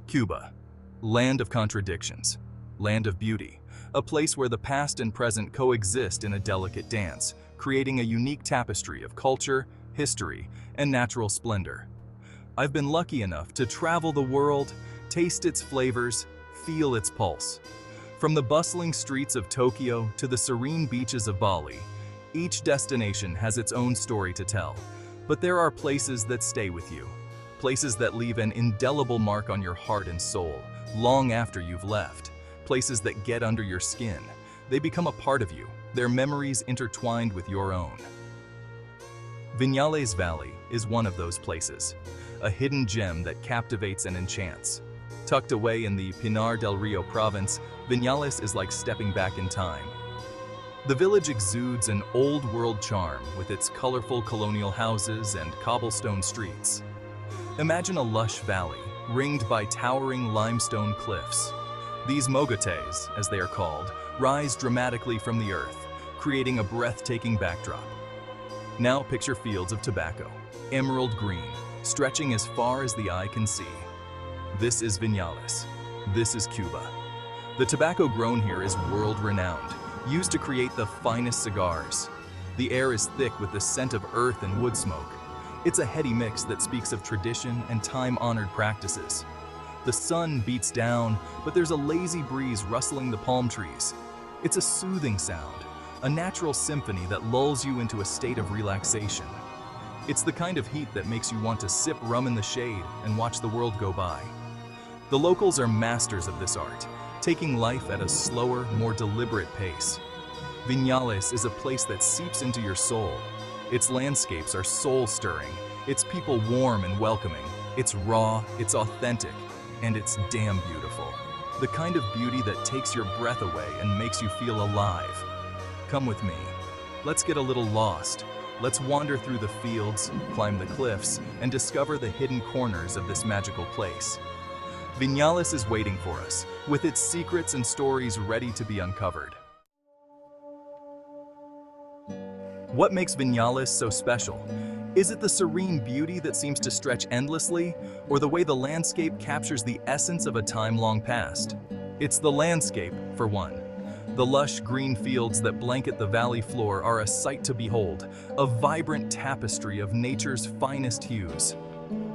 Cuba, land of contradictions, land of beauty, a place where the past and present coexist in a delicate dance, creating a unique tapestry of culture, history, and natural splendor. I've been lucky enough to travel the world, taste its flavors, feel its pulse. From the bustling streets of Tokyo to the serene beaches of Bali, each destination has its own story to tell. But there are places that stay with you, places that leave an indelible mark on your heart and soul, long after you've left, places that get under your skin. They become a part of you, their memories intertwined with your own. Viñales Valley is one of those places, a hidden gem that captivates and enchants. Tucked away in the Pinar del Rio province, Viñales is like stepping back in time. The village exudes an old-world charm with its colorful colonial houses and cobblestone streets. Imagine a lush valley, ringed by towering limestone cliffs. These mogotes, as they are called, rise dramatically from the earth, creating a breathtaking backdrop. Now picture fields of tobacco, emerald green, stretching as far as the eye can see. This is Viñales. This is Cuba. The tobacco grown here is world-renowned, used to create the finest cigars. The air is thick with the scent of earth and wood smoke. It's a heady mix that speaks of tradition and time-honored practices. The sun beats down, but there's a lazy breeze rustling the palm trees. It's a soothing sound, a natural symphony that lulls you into a state of relaxation. It's the kind of heat that makes you want to sip rum in the shade and watch the world go by. The locals are masters of this art, taking life at a slower, more deliberate pace. Viñales is a place that seeps into your soul. Its landscapes are soul-stirring, its people warm and welcoming, it's raw, it's authentic, and it's damn beautiful. The kind of beauty that takes your breath away and makes you feel alive. Come with me. Let's get a little lost. Let's wander through the fields, climb the cliffs, and discover the hidden corners of this magical place. Viñales is waiting for us, with its secrets and stories ready to be uncovered. What makes Viñales so special? Is it the serene beauty that seems to stretch endlessly, or the way the landscape captures the essence of a time long past? It's the landscape, for one. The lush green fields that blanket the valley floor are a sight to behold, a vibrant tapestry of nature's finest hues.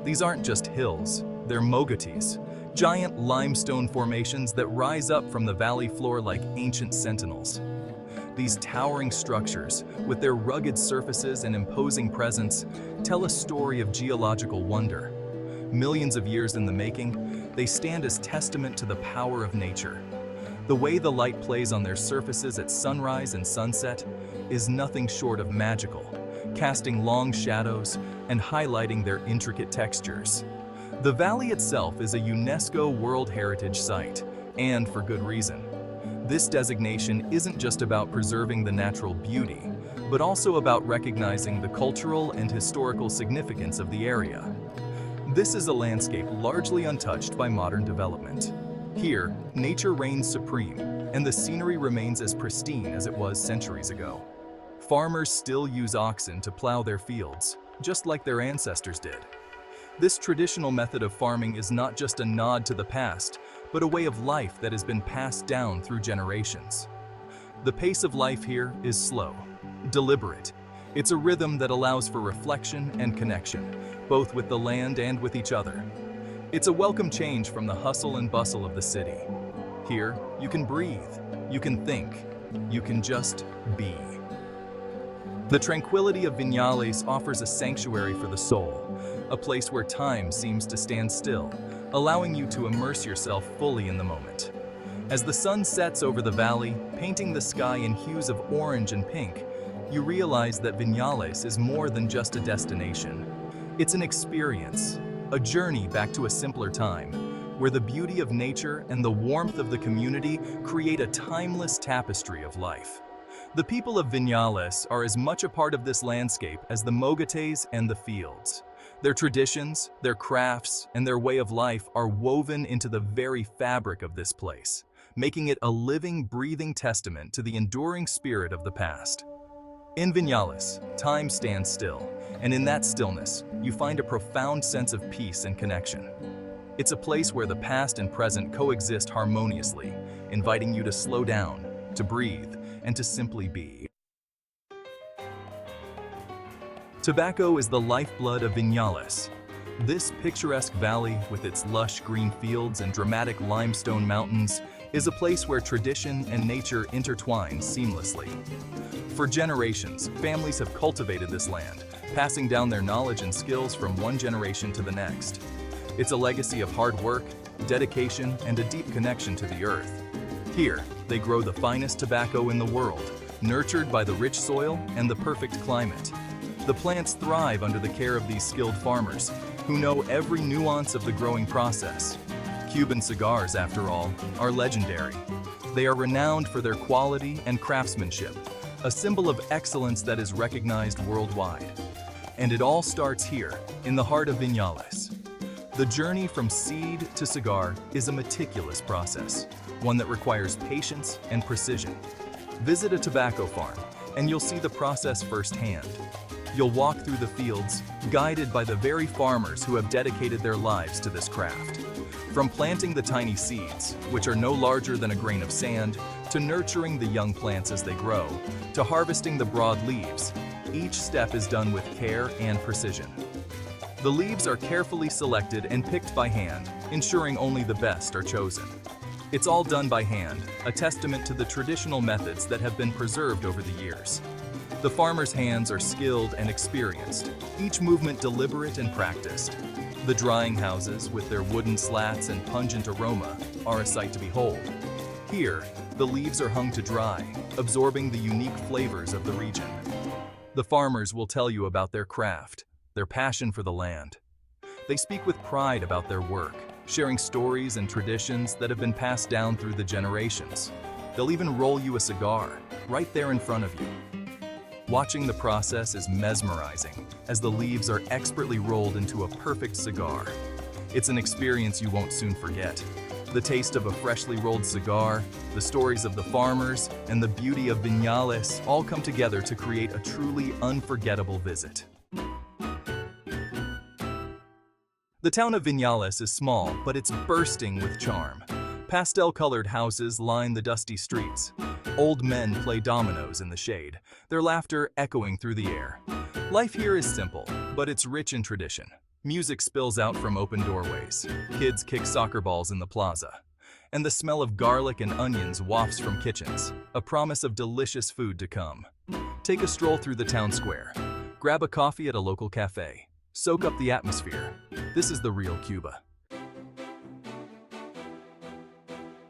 These aren't just hills, they're mogotes, giant limestone formations that rise up from the valley floor like ancient sentinels. These towering structures, with their rugged surfaces and imposing presence, tell a story of geological wonder. Millions of years in the making, they stand as testament to the power of nature. The way the light plays on their surfaces at sunrise and sunset is nothing short of magical, casting long shadows and highlighting their intricate textures. The valley itself is a UNESCO World Heritage Site, and for good reason. This designation isn't just about preserving the natural beauty, but also about recognizing the cultural and historical significance of the area. This is a landscape largely untouched by modern development. Here, nature reigns supreme, and the scenery remains as pristine as it was centuries ago. Farmers still use oxen to plow their fields, just like their ancestors did. This traditional method of farming is not just a nod to the past, but a way of life that has been passed down through generations. The pace of life here is slow, deliberate. It's a rhythm that allows for reflection and connection, both with the land and with each other. It's a welcome change from the hustle and bustle of the city. Here, you can breathe, you can think, you can just be. The tranquility of Viñales offers a sanctuary for the soul, a place where time seems to stand still, allowing you to immerse yourself fully in the moment. As the sun sets over the valley, painting the sky in hues of orange and pink, you realize that Viñales is more than just a destination. It's an experience, a journey back to a simpler time, where the beauty of nature and the warmth of the community create a timeless tapestry of life. The people of Viñales are as much a part of this landscape as the mogotes and the fields. Their traditions, their crafts, and their way of life are woven into the very fabric of this place, making it a living, breathing testament to the enduring spirit of the past. In Viñales, time stands still, and in that stillness, you find a profound sense of peace and connection. It's a place where the past and present coexist harmoniously, inviting you to slow down, to breathe, and to simply be. Tobacco is the lifeblood of Viñales. This picturesque valley, with its lush green fields and dramatic limestone mountains, is a place where tradition and nature intertwine seamlessly. For generations, families have cultivated this land, passing down their knowledge and skills from one generation to the next. It's a legacy of hard work, dedication, and a deep connection to the earth. Here, they grow the finest tobacco in the world, nurtured by the rich soil and the perfect climate. The plants thrive under the care of these skilled farmers, who know every nuance of the growing process. Cuban cigars, after all, are legendary. They are renowned for their quality and craftsmanship, a symbol of excellence that is recognized worldwide. And it all starts here, in the heart of Viñales. The journey from seed to cigar is a meticulous process, one that requires patience and precision. Visit a tobacco farm, and you'll see the process firsthand. You'll walk through the fields, guided by the very farmers who have dedicated their lives to this craft. From planting the tiny seeds, which are no larger than a grain of sand, to nurturing the young plants as they grow, to harvesting the broad leaves, each step is done with care and precision. The leaves are carefully selected and picked by hand, ensuring only the best are chosen. It's all done by hand, a testament to the traditional methods that have been preserved over the years. The farmers' hands are skilled and experienced, each movement deliberate and practiced. The drying houses, with their wooden slats and pungent aroma, are a sight to behold. Here, the leaves are hung to dry, absorbing the unique flavors of the region. The farmers will tell you about their craft, their passion for the land. They speak with pride about their work, sharing stories and traditions that have been passed down through the generations. They'll even roll you a cigar, right there in front of you. Watching the process is mesmerizing, as the leaves are expertly rolled into a perfect cigar. It's an experience you won't soon forget. The taste of a freshly rolled cigar, the stories of the farmers, and the beauty of Viñales all come together to create a truly unforgettable visit. The town of Viñales is small, but it's bursting with charm. Pastel-colored houses line the dusty streets. Old men play dominoes in the shade, their laughter echoing through the air. Life here is simple, but it's rich in tradition. Music spills out from open doorways. Kids kick soccer balls in the plaza. And the smell of garlic and onions wafts from kitchens, a promise of delicious food to come. Take a stroll through the town square. Grab a coffee at a local cafe. Soak up the atmosphere. This is the real Cuba.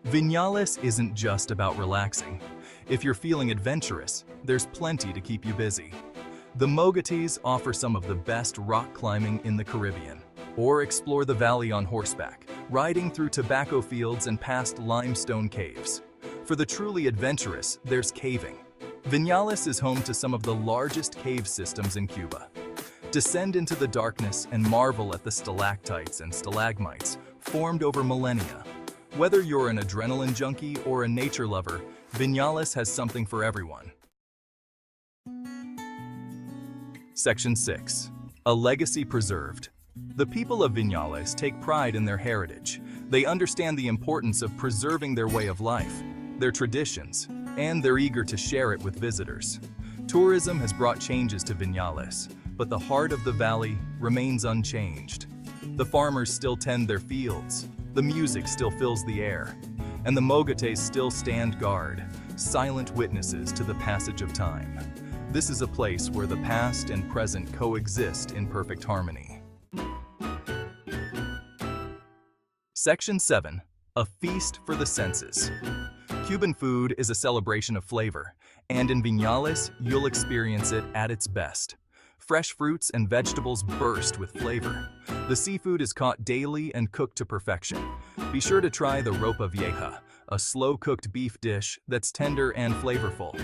Viñales isn't just about relaxing. If you're feeling adventurous, there's plenty to keep you busy. The mogotes offer some of the best rock climbing in the Caribbean. Or explore the valley on horseback, riding through tobacco fields and past limestone caves. For the truly adventurous, there's caving. Viñales is home to some of the largest cave systems in Cuba. Descend into the darkness and marvel at the stalactites and stalagmites formed over millennia. Whether you're an adrenaline junkie or a nature lover, Viñales has something for everyone. Section 6. A legacy preserved. The people of Viñales take pride in their heritage. They understand the importance of preserving their way of life, their traditions, and they're eager to share it with visitors. Tourism has brought changes to Viñales, but the heart of the valley remains unchanged. The farmers still tend their fields, the music still fills the air, and the mogotes still stand guard, silent witnesses to the passage of time. This is a place where the past and present coexist in perfect harmony. Section 7. A feast for the senses. Cuban food is a celebration of flavor, and in Viñales, you'll experience it at its best. Fresh fruits and vegetables burst with flavor. The seafood is caught daily and cooked to perfection. Be sure to try the ropa vieja, a slow-cooked beef dish that's tender and flavorful.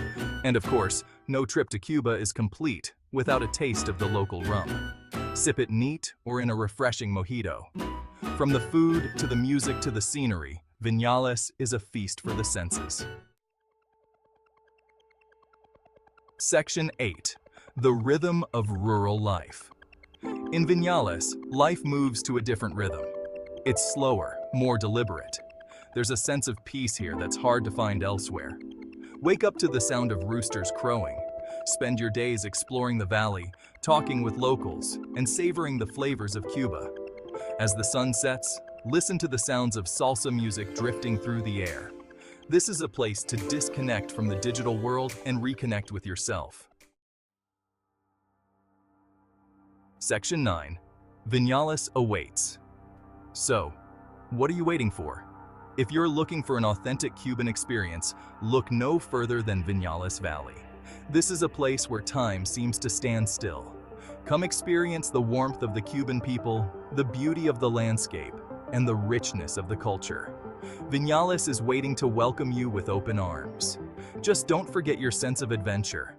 And of course, no trip to Cuba is complete without a taste of the local rum. Sip it neat or in a refreshing mojito. From the food to the music to the scenery, Viñales is a feast for the senses. Section 8. The rhythm of rural life. In Viñales, life moves to a different rhythm. It's slower, more deliberate. There's a sense of peace here that's hard to find elsewhere. Wake up to the sound of roosters crowing. Spend your days exploring the valley, talking with locals, and savoring the flavors of Cuba. As the sun sets, listen to the sounds of salsa music drifting through the air. This is a place to disconnect from the digital world and reconnect with yourself. Section 9. Viñales Awaits. So, what are you waiting for? If you're looking for an authentic Cuban experience, look no further than Viñales Valley. This is a place where time seems to stand still. Come experience the warmth of the Cuban people, the beauty of the landscape, and the richness of the culture. Viñales is waiting to welcome you with open arms. Just don't forget your sense of adventure.